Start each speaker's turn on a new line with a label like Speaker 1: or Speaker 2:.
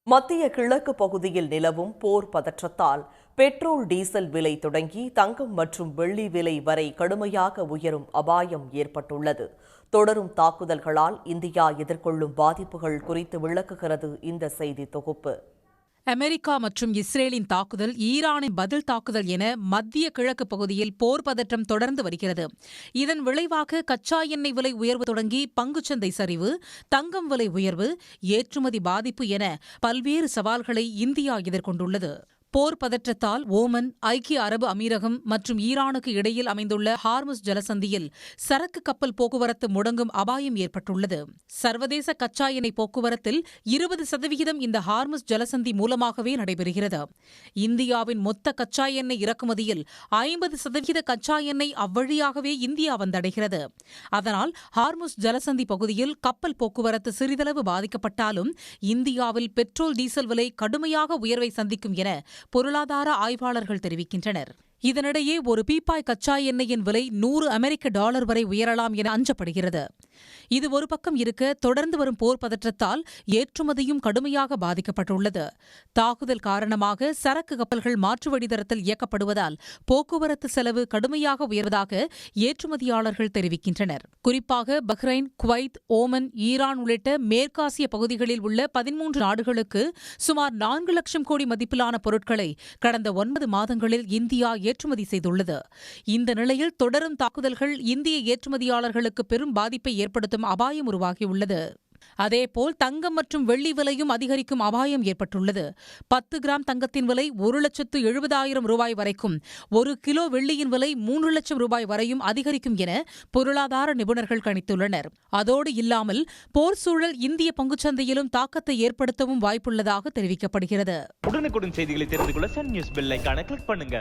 Speaker 1: மத்திய கிழக்கு பகுதியில் நிலவும் போர் பதற்றத்தால் பெட்ரோல் டீசல் விலை தொடங்கி தங்கம் மற்றும் வெள்ளி விலை வரை கடுமையாக உயரும் அபாயம் ஏற்பட்டுள்ளது. தொடரும் தாக்குதல்களால் இந்தியா எதிர்கொள்ளும் பாதிப்புகள் குறித்து விளக்குகிறது இந்த செய்தி தொகுப்பு.
Speaker 2: அமெரிக்கா மற்றும் இஸ்ரேலின் தாக்குதல், ஈரானின் பதில் தாக்குதல் என மத்திய கிழக்கு பகுதியில் போர் பதற்றம் தொடர்ந்து வருகிறது. இதன் விளைவாக கச்சா எண்ணெய் விலை உயர்வு தொடங்கி பங்குச்சந்தை சரிவு, தங்கம் விலை உயர்வு, ஏற்றுமதி பாதிப்பு என பல்வேறு சவால்களை இந்தியா எதிர்கொண்டுள்ளது. போர் பதற்றத்தால் ஓமன், ஐக்கிய அரபு அமீரகம் மற்றும் ஈரானுக்கு இடையில் அமைந்துள்ள ஹார்முஸ் ஜலசந்தியில் சரக்கு கப்பல் போக்குவரத்து முடங்கும் அபாயம் ஏற்பட்டுள்ளது. சர்வதேச கச்சா எண்ணெய் போக்குவரத்தில் 20% இந்த ஹார்முஸ் ஜலசந்தி மூலமாகவே நடைபெறுகிறது. இந்தியாவின் மொத்த கச்சா எண்ணெய் இறக்குமதியில் 50% கச்சா எண்ணெய் அவ்வழியாகவே இந்தியா வந்தடைகிறது. அதனால் ஹார்முஸ் ஜலசந்தி பகுதியில் கப்பல் போக்குவரத்து சிறிதளவு பாதிக்கப்பட்டாலும் இந்தியாவில் பெட்ரோல் டீசல் விலை கடுமையாக உயர்வை சந்திக்கும் என பொருளாதார ஆய்வாளர்கள் தெரிவிக்கின்றனர். இதனிடையே ஒரு பீப்பாய் கச்சா எண்ணெயின் விலை $100 வரை உயரலாம் என அஞ்சப்படுகிறது. இது ஒரு பக்கம் இருக்க, தொடர்ந்து வரும் போர் பதற்றத்தால் ஏற்றுமதியும் கடுமையாக பாதிக்கப்பட்டுள்ளது. தாக்குதல் காரணமாக சரக்கு கப்பல்கள் மாற்று வழித்தடத்தில் இயக்கப்படுவதால் போக்குவரத்து செலவு கடுமையாக உயர்வதாக ஏற்றுமதியாளர்கள் தெரிவிக்கின்றனர். குறிப்பாக பஹ்ரைன், குவைத், ஓமன், ஈரான் உள்ளிட்ட மேற்காசிய பகுதிகளில் உள்ள 13 நாடுகளுக்கு சுமார் 4 லட்சம் கோடி மதிப்பிலான பொருட்களை கடந்த 9 மாதங்களில் இந்தியா ஏற்றுமதி செய்துள்ளது. இந்த நிலையில் தொடரும் தாக்குதல்கள் இந்திய ஏற்றுமதியாளர்களுக்கு பெரும் பாதிப்பை ஏற்படுத்தும் அபாயம் உருவாகியுள்ளது. அதேபோல் தங்கம் மற்றும் வெள்ளி விலையும் அதிகரிக்கும் அபாயம் ஏற்பட்டுள்ளது. 10 கிராம் தங்கத்தின் விலை $1,70,000 வரைக்கும், 1 கிலோ வெள்ளியின் விலை $3 லட்சம் வரையும் அதிகரிக்கும் என பொருளாதார நிபுணர்கள் கணித்துள்ளனர். அதோடு இல்லாமல் போர் சூழல் இந்திய பங்குச்சந்தையிலும் தாக்கத்தை ஏற்படுத்தவும் வாய்ப்புள்ளதாக தெரிவிக்கப்படுகிறது.
Speaker 3: உடனுக்குடன் செய்திகளை தெரிந்து கொள்ள சன் நியூஸ் பெல் ஐகானை கிளிக் பண்ணுங்க.